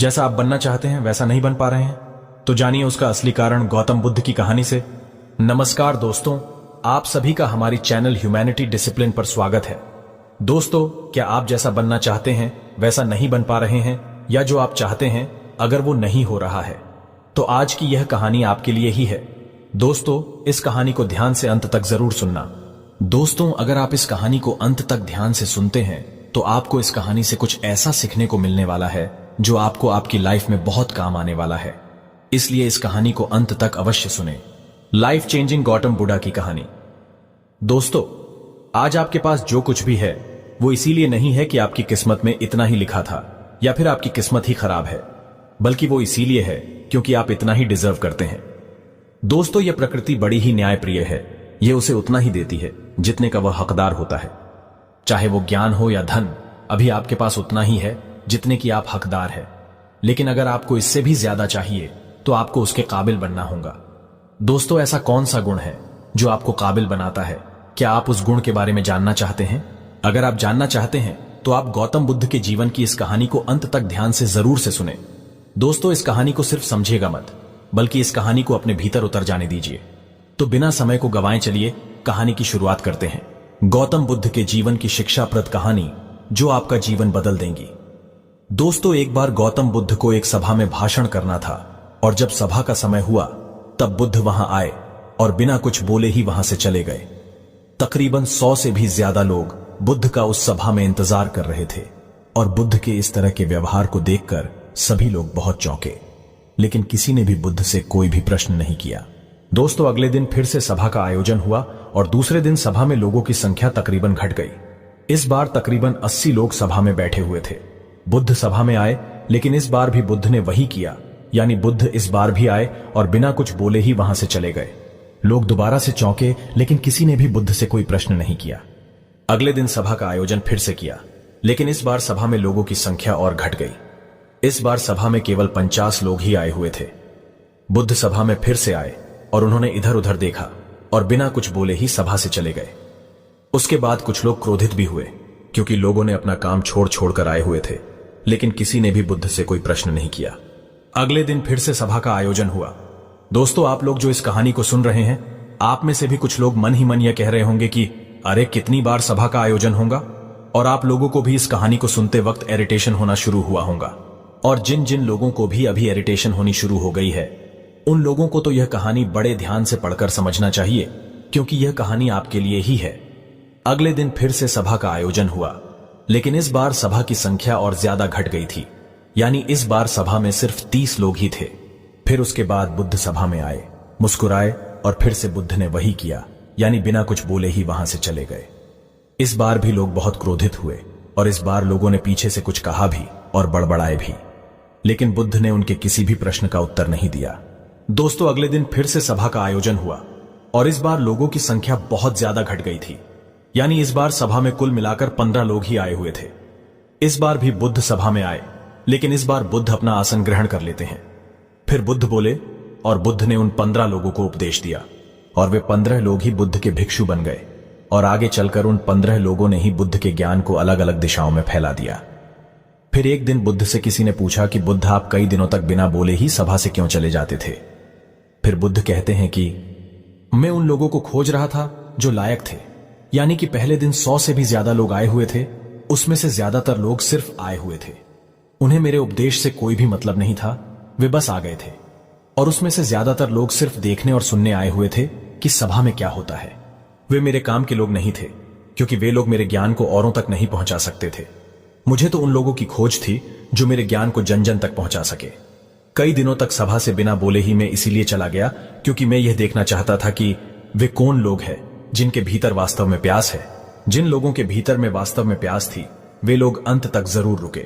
जैसा आप बनना चाहते हैं वैसा नहीं बन पा रहे हैं, तो जानिए उसका असली कारण गौतम बुद्ध की कहानी से। नमस्कार दोस्तों, आप सभी का हमारी चैनल ह्यूमैनिटी डिसिप्लिन पर स्वागत है। दोस्तों, क्या आप जैसा बनना चाहते हैं वैसा नहीं बन पा रहे हैं, या जो आप चाहते हैं अगर वो नहीं हो रहा है, तो आज की यह कहानी आपके लिए ही है। दोस्तों, इस कहानी को ध्यान से अंत तक जरूर सुनना। दोस्तों, अगर आप इस कहानी को अंत तक ध्यान से सुनते हैं तो आपको इस कहानी से कुछ ऐसा सीखने को मिलने वाला है जो आपको आपकी लाइफ में बहुत काम आने वाला है। इसलिए इस कहानी को अंत तक अवश्य सुने। लाइफ चेंजिंग गौतम बुद्ध की कहानी। दोस्तों, आज आपके पास जो कुछ भी है वो इसीलिए नहीं है कि आपकी किस्मत में इतना ही लिखा था या फिर आपकी किस्मत ही खराब है, बल्कि वो इसीलिए है क्योंकि आप इतना ही डिजर्व करते हैं। दोस्तों, यह प्रकृति बड़ी ही न्यायप्रिय है। यह उसे उतना ही देती है जितने का वह हकदार होता है। चाहे वो ज्ञान हो या धन, अभी आपके पास उतना ही है जितने की आप हकदार है। लेकिन अगर आपको इससे भी ज्यादा चाहिए तो आपको उसके काबिल बनना होगा। दोस्तों, ऐसा कौन सा गुण है जो आपको काबिल बनाता है? क्या आप उस गुण के बारे में जानना चाहते हैं? अगर आप जानना चाहते हैं तो आप गौतम बुद्ध के जीवन की इस कहानी को अंत तक ध्यान से जरूर से सुने। दोस्तों, इस कहानी को सिर्फ समझेगा मत, बल्कि इस कहानी को अपने भीतर उतर जाने दीजिए। तो बिना समय को गवाएं, चलिए कहानी की शुरुआत करते हैं। गौतम बुद्ध के जीवन की शिक्षाप्रद कहानी जो आपका जीवन बदल देंगी। दोस्तों, एक बार गौतम बुद्ध को एक सभा में भाषण करना था, और जब सभा का समय हुआ तब बुद्ध वहां आए और बिना कुछ बोले ही वहां से चले गए। तकरीबन 100 से भी ज्यादा लोग बुद्ध का उस सभा में इंतजार कर रहे थे, और बुद्ध के इस तरह के व्यवहार को देखकर सभी लोग बहुत चौंके, लेकिन किसी ने भी बुद्ध से कोई भी प्रश्न नहीं किया। दोस्तों, अगले दिन फिर से सभा का आयोजन हुआ और दूसरे दिन सभा में लोगों की संख्या तकरीबन घट गई। इस बार तकरीबन 80 लोग सभा में बैठे हुए थे। बुद्ध सभा में आए, लेकिन इस बार भी बुद्ध ने वही किया, यानी बुद्ध इस बार भी आए और बिना कुछ बोले ही वहां से चले गए। लोग दोबारा से चौंके, लेकिन किसी ने भी बुद्ध से कोई प्रश्न नहीं किया। अगले दिन सभा का आयोजन फिर से किया, लेकिन इस बार सभा में लोगों की संख्या और घट गई। इस बार सभा में केवल 50 लोग ही आए हुए थे। बुद्ध सभा में फिर से आए और उन्होंने इधर उधर देखा और बिना कुछ बोले ही सभा से चले गए। उसके बाद कुछ लोग क्रोधित भी हुए, क्योंकि लोगों ने अपना काम छोड़ छोड़ कर आए हुए थे, लेकिन किसी ने भी बुद्ध से कोई प्रश्न नहीं किया। अगले दिन फिर से सभा का आयोजन हुआ। दोस्तों, आप लोग जो इस कहानी को सुन रहे हैं, आप में से भी कुछ लोग मन ही मन यह कह रहे होंगे कि अरे कितनी बार सभा का आयोजन होगा, और आप लोगों को भी इस कहानी को सुनते वक्त इरिटेशन होना शुरू हुआ होगा। और जिन जिन लोगों को भी अभी इरिटेशन होनी शुरू हो गई है, उन लोगों को तो यह कहानी बड़े ध्यान से पढ़कर समझना चाहिए, क्योंकि यह कहानी आपके लिए ही है। अगले दिन फिर से सभा का आयोजन हुआ, लेकिन इस बार सभा की संख्या और ज्यादा घट गई थी, यानी इस बार सभा में सिर्फ 30 लोग ही थे। फिर उसके बाद बुद्ध सभा में आए, मुस्कुराए और फिर से बुद्ध ने वही किया, यानी बिना कुछ बोले ही वहां से चले गए। इस बार भी लोग बहुत क्रोधित हुए, और इस बार लोगों ने पीछे से कुछ कहा भी और बड़बड़ाए भी, लेकिन बुद्ध ने उनके किसी भी प्रश्न का उत्तर नहीं दिया। दोस्तों, अगले दिन फिर से सभा का आयोजन हुआ, और इस बार लोगों की संख्या बहुत ज्यादा घट गई थी, यानी इस बार सभा में कुल मिलाकर 15 लोग ही आए हुए थे। इस बार भी बुद्ध सभा में आए, लेकिन इस बार बुद्ध अपना आसन ग्रहण कर लेते हैं। फिर बुद्ध बोले, और बुद्ध ने उन 15 लोगों को उपदेश दिया, और वे 15 लोग ही बुद्ध के भिक्षु बन गए, और आगे चलकर उन 15 लोगों ने ही बुद्ध के ज्ञान को अलग अलग दिशाओं में फैला दिया। फिर एक दिन बुद्ध से किसी ने पूछा कि बुद्ध, आप कई दिनों तक बिना बोले ही सभा से क्यों चले जाते थे? फिर बुद्ध कहते हैं कि मैं उन लोगों को खोज रहा था जो लायक थे, यानी कि पहले दिन 100 से भी ज्यादा लोग आए हुए थे, उसमें से ज्यादातर लोग सिर्फ आए हुए थे। उन्हें मेरे उपदेश से कोई भी मतलब नहीं था, वे बस आ गए थे। और उसमें से ज्यादातर लोग सिर्फ देखने और सुनने आए हुए थे कि सभा में क्या होता है। वे मेरे काम के लोग नहीं थे, क्योंकि वे लोग मेरे ज्ञान को औरों तक नहीं पहुंचा सकते थे। मुझे तो उन लोगों की खोज थी जो मेरे ज्ञान को जन जन तक पहुंचा सके। कई दिनों तक सभा से बिना बोले ही मैं इसीलिए चला गया, क्योंकि मैं यह देखना चाहता था कि वे कौन लोग हैं जिनके भीतर वास्तव में प्यास है। जिन लोगों के भीतर में वास्तव में प्यास थी, वे लोग अंत तक जरूर रुके,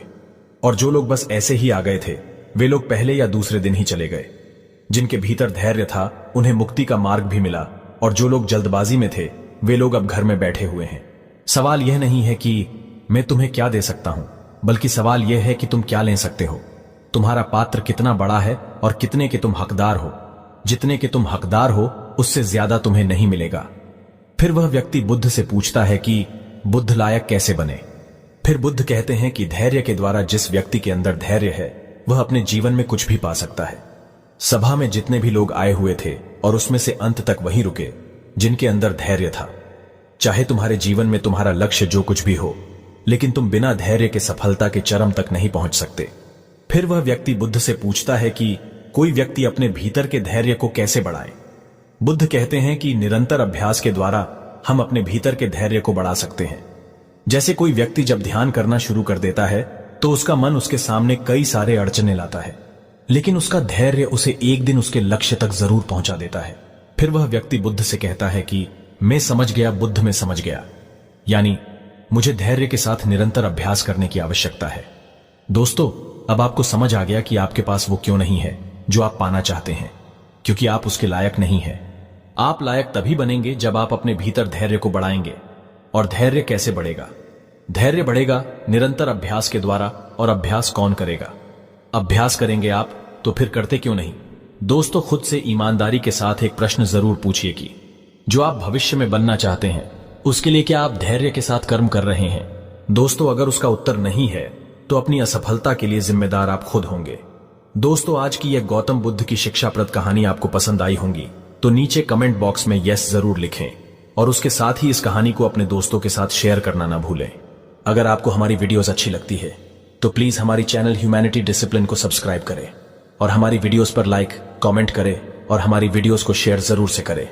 और जो लोग बस ऐसे ही आ गए थे, वे लोग पहले या दूसरे दिन ही चले गए। जिनके भीतर धैर्य था, उन्हें मुक्ति का मार्ग भी मिला, और जो लोग जल्दबाजी में थे, वे लोग अब घर में बैठे हुए हैं। सवाल यह नहीं है कि मैं तुम्हें क्या दे सकता हूं, बल्कि सवाल यह है कि तुम क्या ले सकते हो। तुम्हारा पात्र कितना बड़ा है और कितने के तुम हकदार हो। जितने के तुम हकदार हो, उससे ज्यादा तुम्हें नहीं मिलेगा। फिर वह व्यक्ति बुद्ध से पूछता है कि बुद्ध लायक कैसे बने। फिर बुद्ध कहते हैं कि धैर्य के द्वारा जिस व्यक्ति के अंदर धैर्य है, वह अपने जीवन में कुछ भी पा सकता है। सभा में जितने भी लोग आए हुए थे और उसमें से अंत तक वही रुके जिनके अंदर धैर्य था। चाहे तुम्हारे जीवन में तुम्हारा लक्ष्य जो कुछ भी हो, लेकिन तुम बिना धैर्य के सफलता के चरम तक नहीं पहुंच सकते। फिर वह व्यक्ति बुद्ध से पूछता है कि कोई व्यक्ति अपने भीतर के धैर्य को कैसे बढ़ाए। बुद्ध कहते हैं कि निरंतर अभ्यास के द्वारा हम अपने भीतर के धैर्य को बढ़ा सकते हैं। जैसे कोई व्यक्ति जब ध्यान करना शुरू कर देता है तो उसका मन उसके सामने कई सारे अड़चने लाता है, लेकिन उसका धैर्य उसे एक दिन उसके लक्ष्य तक जरूर पहुंचा देता है। फिर वह व्यक्ति बुद्ध से कहता है कि मैं समझ गया, बुद्ध में समझ गया, यानी मुझे धैर्य के साथ निरंतर अभ्यास करने की आवश्यकता है। दोस्तों, अब आपको समझ आ गया कि आपके पास वो क्यों नहीं है जो आप पाना चाहते हैं, क्योंकि आप उसके लायक नहीं हैं। आप लायक तभी बनेंगे जब आप अपने भीतर धैर्य को बढ़ाएंगे। और धैर्य कैसे बढ़ेगा? धैर्य बढ़ेगा निरंतर अभ्यास के द्वारा। और अभ्यास कौन करेगा? अभ्यास करेंगे आप, तो फिर करते क्यों नहीं? दोस्तों, खुद से ईमानदारी के साथ एक प्रश्न जरूर पूछिए कि जो आप भविष्य में बनना चाहते हैं उसके लिए क्या आप धैर्य के साथ कर्म कर रहे हैं? दोस्तों, अगर उसका उत्तर नहीं है तो अपनी असफलता के लिए जिम्मेदार आप खुद होंगे। दोस्तों, आज की यह गौतम बुद्ध की शिक्षाप्रद कहानी आपको पसंद आई होंगी तो नीचे कमेंट बॉक्स में यस जरूर लिखें और उसके साथ ही इस कहानी को अपने दोस्तों के साथ शेयर करना ना भूलें। अगर आपको हमारी वीडियोस अच्छी लगती है तो प्लीज हमारी चैनल ह्यूमैनिटी डिसिप्लिन को सब्सक्राइब करें और हमारी वीडियोस पर लाइक, कमेंट करें और हमारी वीडियोस को शेयर जरूर से करें।